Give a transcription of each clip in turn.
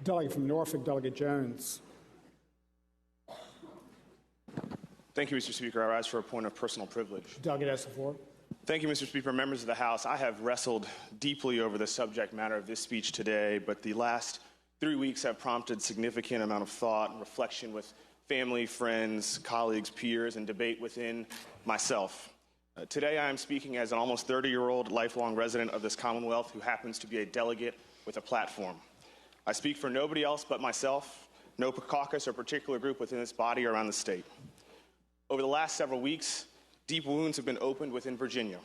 Delegate from Norfolk, Delegate Jones. Thank you, Mr. Speaker. I rise for a point of personal privilege. Delegate has the floor. Thank you, Mr. Speaker. Members of the House, I have wrestled deeply over the subject matter of this speech today, but the last 3 weeks have prompted significant amount of thought and reflection with family, friends, colleagues, peers, and debate within myself. Today I am speaking as an almost 30-year-old lifelong resident of this Commonwealth who happens to be a delegate with a platform. I speak for nobody else but myself, no caucus or particular group within this body or around the state. Over the last several weeks, deep wounds have been opened within Virginia,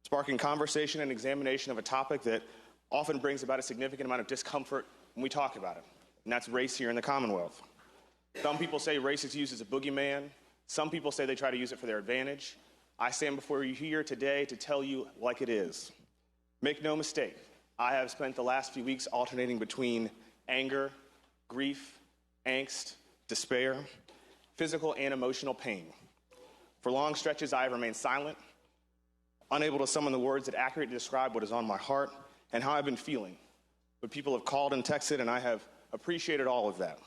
sparking conversation and examination of a topic that often brings about a significant amount of discomfort when we talk about it, and that's race here in the Commonwealth. Some people say race is used as a boogeyman. Some people say they try to use it for their advantage. I stand before you here today to tell you like it is. Make no mistake, I have spent the last few weeks alternating between anger, grief, angst, despair, physical and emotional pain. For long stretches, I have remained silent, unable to summon the words that accurately describe what is on my heart and how I've been feeling. But people have called and texted, and I have appreciated all of that.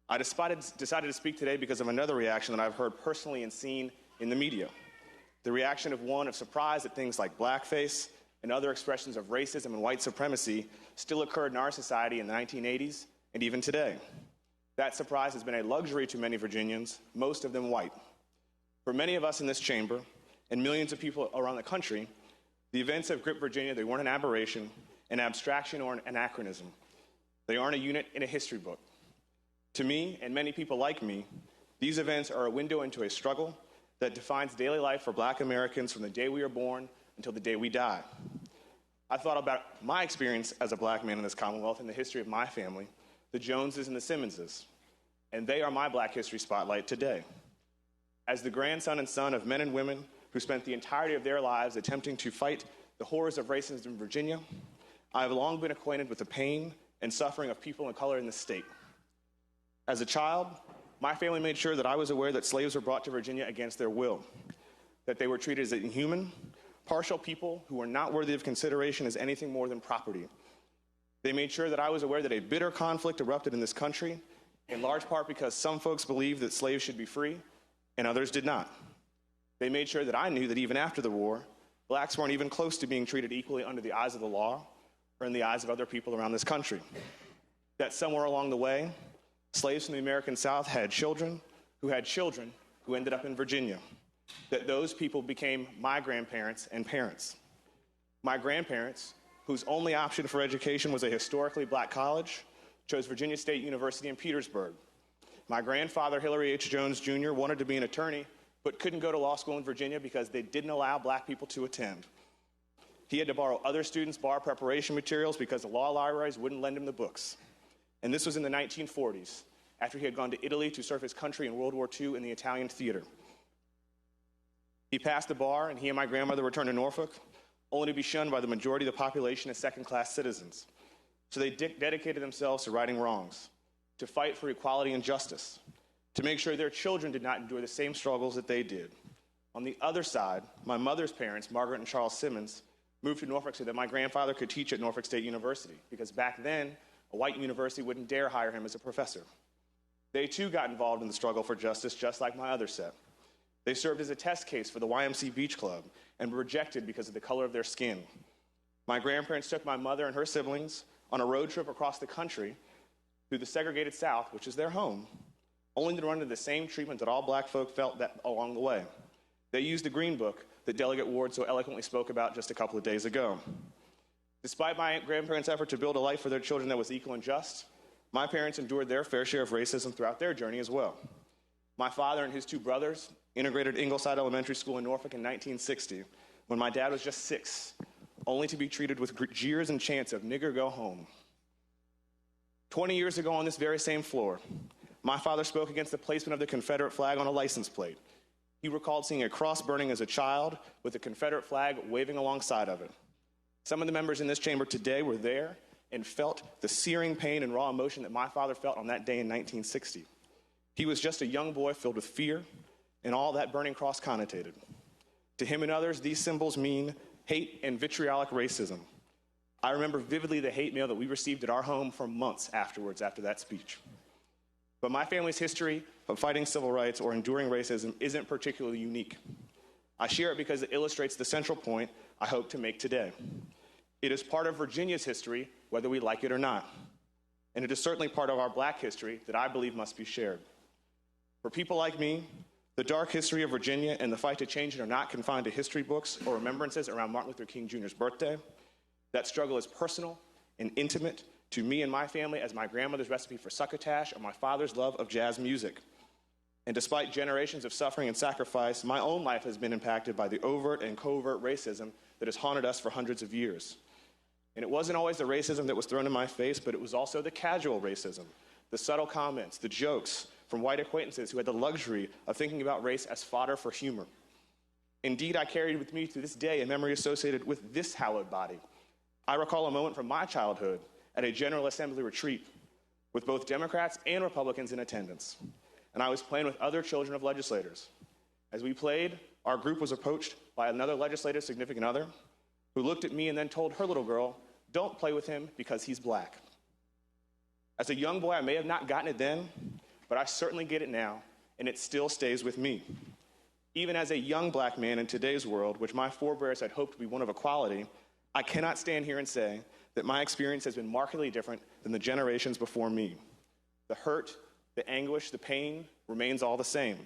I decided to speak today because of another reaction that I've heard personally and seen in the media. The reaction of one of surprise that things like blackface and other expressions of racism and white supremacy still occurred in our society in the 1980s and even today. That surprise has been a luxury to many Virginians, most of them white. For many of us in this chamber and millions of people around the country, the events have gripped Virginia. They weren't an aberration, an abstraction, or an anachronism. They aren't a unit in a history book. To me, and many people like me, these events are a window into a struggle that defines daily life for Black Americans from the day we are born until the day we die. I thought about my experience as a Black man in this Commonwealth and the history of my family, the Joneses and the Simmonses, and they are my Black history spotlight today. As the grandson and son of men and women who spent the entirety of their lives attempting to fight the horrors of racism in Virginia, I have long been acquainted with the pain and suffering of people of color in this state. As a child, my family made sure that I was aware that slaves were brought to Virginia against their will, that they were treated as inhuman, partial people who were not worthy of consideration as anything more than property. They made sure that I was aware that a bitter conflict erupted in this country, in large part because some folks believed that slaves should be free and others did not. They made sure that I knew that even after the war, Blacks weren't even close to being treated equally under the eyes of the law or in the eyes of other people around this country. That somewhere along the way, slaves from the American South had children who ended up in Virginia. That those people became my grandparents and parents. My grandparents, whose only option for education was a historically Black college, chose Virginia State University in Petersburg. My grandfather, Hillary H. Jones, Jr., wanted to be an attorney, but couldn't go to law school in Virginia because they didn't allow Black people to attend. He had to borrow other students' bar preparation materials because the law libraries wouldn't lend him the books. And this was in the 1940s, after he had gone to Italy to serve his country in World War II in the Italian theater. He passed the bar, and he and my grandmother returned to Norfolk, only to be shunned by the majority of the population as second-class citizens. So they dedicated themselves to righting wrongs, to fight for equality and justice, to make sure their children did not endure the same struggles that they did. On the other side, my mother's parents, Margaret and Charles Simmons, moved to Norfolk so that my grandfather could teach at Norfolk State University, because back then, a white university wouldn't dare hire him as a professor. They too got involved in the struggle for justice, just like my other set. They served as a test case for the YMC Beach Club and were rejected because of the color of their skin. My grandparents took my mother and her siblings on a road trip across the country through the segregated South, which is their home, only to run into the same treatment that all Black folk felt along the way. They used the Green Book that Delegate Ward so eloquently spoke about just a couple of days ago. Despite my grandparents' effort to build a life for their children that was equal and just, my parents endured their fair share of racism throughout their journey as well. My father and his two brothers integrated Ingleside Elementary School in Norfolk in 1960, when my dad was just 6, only to be treated with jeers and chants of "nigger, go home." 20 years ago on this very same floor, my father spoke against the placement of the Confederate flag on a license plate. He recalled seeing a cross burning as a child with the Confederate flag waving alongside of it. Some of the members in this chamber today were there and felt the searing pain and raw emotion that my father felt on that day in 1960. He was just a young boy filled with fear and all that burning cross connotated. To him and others, these symbols mean hate and vitriolic racism. I remember vividly the hate mail that we received at our home for months afterwards after that speech. But my family's history of fighting civil rights or enduring racism isn't particularly unique. I share it because it illustrates the central point I hope to make today. It is part of Virginia's history, whether we like it or not. And it is certainly part of our Black history that I believe must be shared. For people like me, the dark history of Virginia and the fight to change it are not confined to history books or remembrances around Martin Luther King Jr.'s birthday. That struggle is personal and intimate to me and my family as my grandmother's recipe for succotash or my father's love of jazz music. And despite generations of suffering and sacrifice, my own life has been impacted by the overt and covert racism that has haunted us for hundreds of years. And it wasn't always the racism that was thrown in my face, but it was also the casual racism, the subtle comments, the jokes from white acquaintances who had the luxury of thinking about race as fodder for humor. Indeed, I carried with me to this day a memory associated with this hallowed body. I recall a moment from my childhood at a General Assembly retreat with both Democrats and Republicans in attendance. And I was playing with other children of legislators. As we played, our group was approached by another legislative significant other who looked at me and then told her little girl, "Don't play with him because he's Black." As a young boy, I may have not gotten it then, but I certainly get it now, and it still stays with me. Even as a young Black man in today's world, which my forebears had hoped to be one of equality, I cannot stand here and say that my experience has been markedly different than the generations before me. The hurt, the anguish, the pain remains all the same.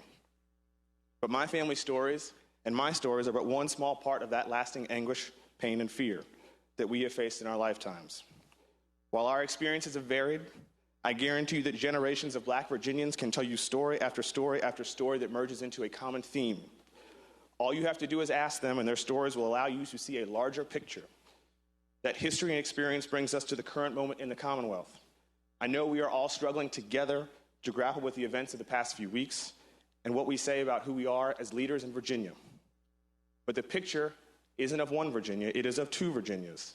But my family's stories and my stories are but one small part of that lasting anguish, pain, and fear that we have faced in our lifetimes. While our experiences have varied, I guarantee you that generations of Black Virginians can tell you story after story after story that merges into a common theme. All you have to do is ask them, and their stories will allow you to see a larger picture. That history and experience brings us to the current moment in the Commonwealth. I know we are all struggling together to grapple with the events of the past few weeks and what we say about who we are as leaders in Virginia. But the picture isn't of one Virginia, it is of two Virginias,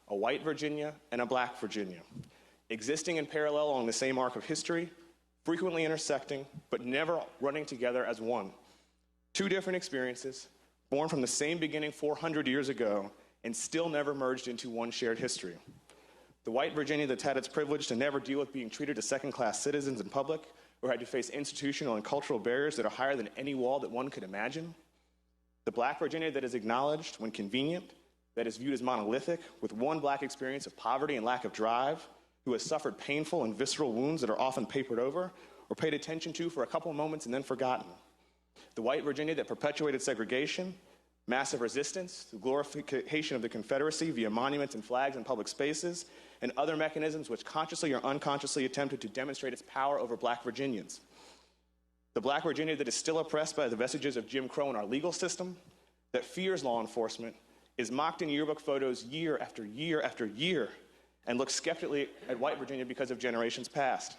a white Virginia and a Black Virginia, existing in parallel along the same arc of history, frequently intersecting, but never running together as one. Two different experiences, born from the same beginning 400 years ago, and still never merged into one shared history. The white Virginia that's had its privilege to never deal with being treated as second-class citizens in public or had to face institutional and cultural barriers that are higher than any wall that one could imagine. The Black Virginia that is acknowledged when convenient, that is viewed as monolithic, with one Black experience of poverty and lack of drive, who has suffered painful and visceral wounds that are often papered over or paid attention to for a couple of moments and then forgotten. The white Virginia that perpetuated segregation, massive resistance, the glorification of the Confederacy via monuments and flags in public spaces, and other mechanisms which consciously or unconsciously attempted to demonstrate its power over Black Virginians. The Black Virginia that is still oppressed by the vestiges of Jim Crow in our legal system, that fears law enforcement, is mocked in yearbook photos year after year after year, and looks skeptically at white Virginia because of generations past.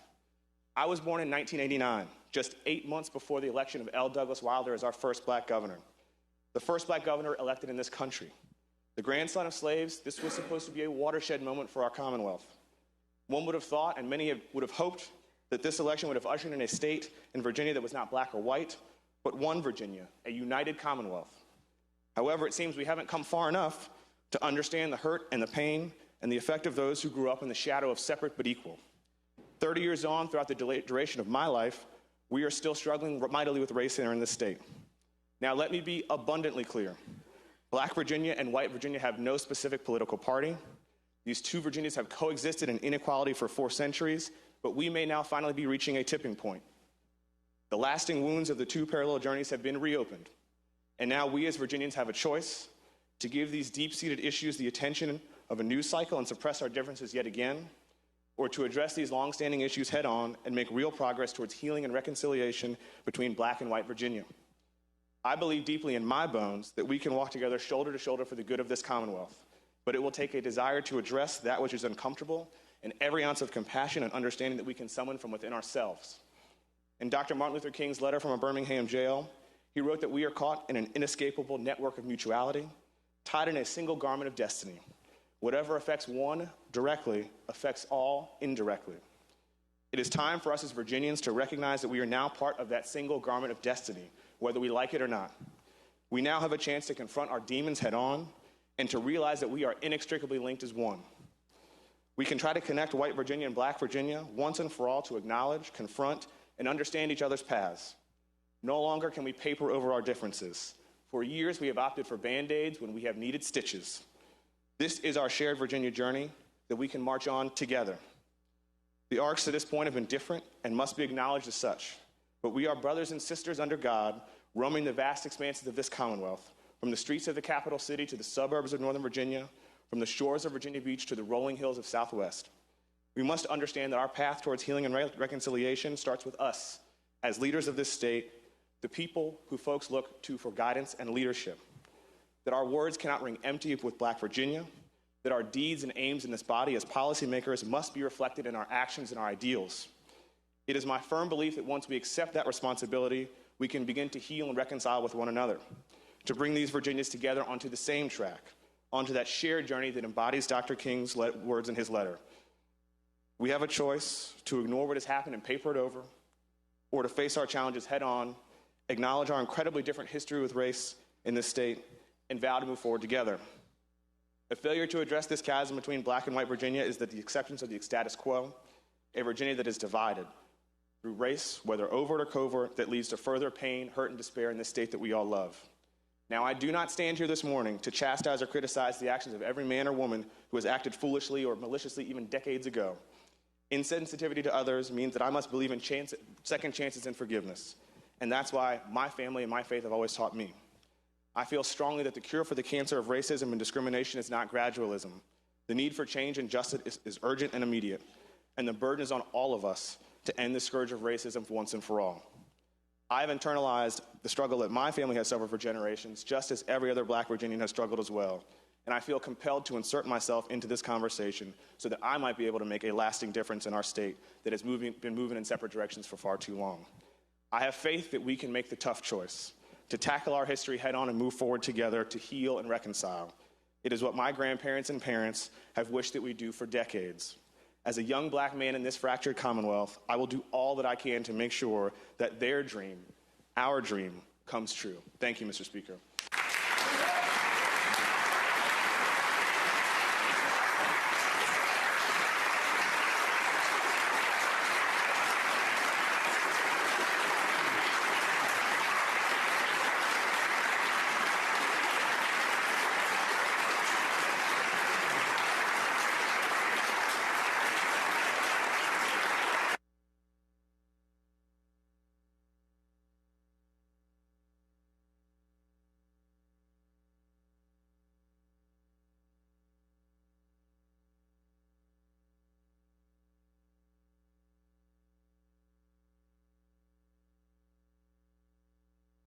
I was born in 1989, just 8 months before the election of L. Douglas Wilder as our first Black governor. The first Black governor elected in this country. The grandson of slaves, this was supposed to be a watershed moment for our Commonwealth. One would have thought, and many would have hoped, that this election would have ushered in a state in Virginia that was not Black or white, but one Virginia, a united Commonwealth. However, it seems we haven't come far enough to understand the hurt and the pain and the effect of those who grew up in the shadow of separate but equal. 30 years on, throughout the duration of my life, we are still struggling mightily with race here in this state. Now, let me be abundantly clear. Black Virginia and white Virginia have no specific political party. These two Virginias have coexisted in inequality for 4 centuries, but we may now finally be reaching a tipping point. The lasting wounds of the two parallel journeys have been reopened, and now we as Virginians have a choice to give these deep-seated issues the attention of a news cycle and suppress our differences yet again, or to address these long-standing issues head-on and make real progress towards healing and reconciliation between Black and white Virginia. I believe deeply in my bones that we can walk together shoulder to shoulder for the good of this Commonwealth, but it will take a desire to address that which is uncomfortable and every ounce of compassion and understanding that we can summon from within ourselves. In Dr. Martin Luther King's letter from a Birmingham jail, he wrote that we are caught in an inescapable network of mutuality, tied in a single garment of destiny. Whatever affects one directly affects all indirectly. It is time for us as Virginians to recognize that we are now part of that single garment of destiny, whether we like it or not. We now have a chance to confront our demons head on and to realize that we are inextricably linked as one. We can try to connect white Virginia and black Virginia once and for all to acknowledge, confront, and understand each other's paths. No longer can we paper over our differences. For years, we have opted for Band-Aids when we have needed stitches. This is our shared Virginia journey that we can march on together. The arcs to this point have been different and must be acknowledged as such. But we are brothers and sisters under God, roaming the vast expanses of this Commonwealth, from the streets of the capital city to the suburbs of Northern Virginia, from the shores of Virginia Beach to the rolling hills of Southwest. We must understand that our path towards healing and reconciliation starts with us, as leaders of this state, the people who folks look to for guidance and leadership. That our words cannot ring empty with Black Virginia, that our deeds and aims in this body as policymakers must be reflected in our actions and our ideals. It is my firm belief that once we accept that responsibility, we can begin to heal and reconcile with one another, to bring these Virginias together onto the same track, onto that shared journey that embodies Dr. King's words in his letter. We have a choice to ignore what has happened and paper it over, or to face our challenges head on, acknowledge our incredibly different history with race in this state, and vow to move forward together. A failure to address this chasm between black and white Virginia is the acceptance of the status quo, a Virginia that is divided through race, whether overt or covert, that leads to further pain, hurt, and despair in this state that we all love. Now, I do not stand here this morning to chastise or criticize the actions of every man or woman who has acted foolishly or maliciously even decades ago. Insensitivity to others means that I must believe in second chances and forgiveness. And that's why my family and my faith have always taught me. I feel strongly that the cure for the cancer of racism and discrimination is not gradualism. The need for change and justice is urgent and immediate. And the burden is on all of us to end the scourge of racism once and for all. I have internalized the struggle that my family has suffered for generations, just as every other Black Virginian has struggled as well. And I feel compelled to insert myself into this conversation so that I might be able to make a lasting difference in our state that has been moving in separate directions for far too long. I have faith that we can make the tough choice to tackle our history head on and move forward together to heal and reconcile. It is what my grandparents and parents have wished that we do for decades. As a young Black man in this fractured Commonwealth, I will do all that I can to make sure that their dream, our dream, comes true. Thank you, Mr. Speaker.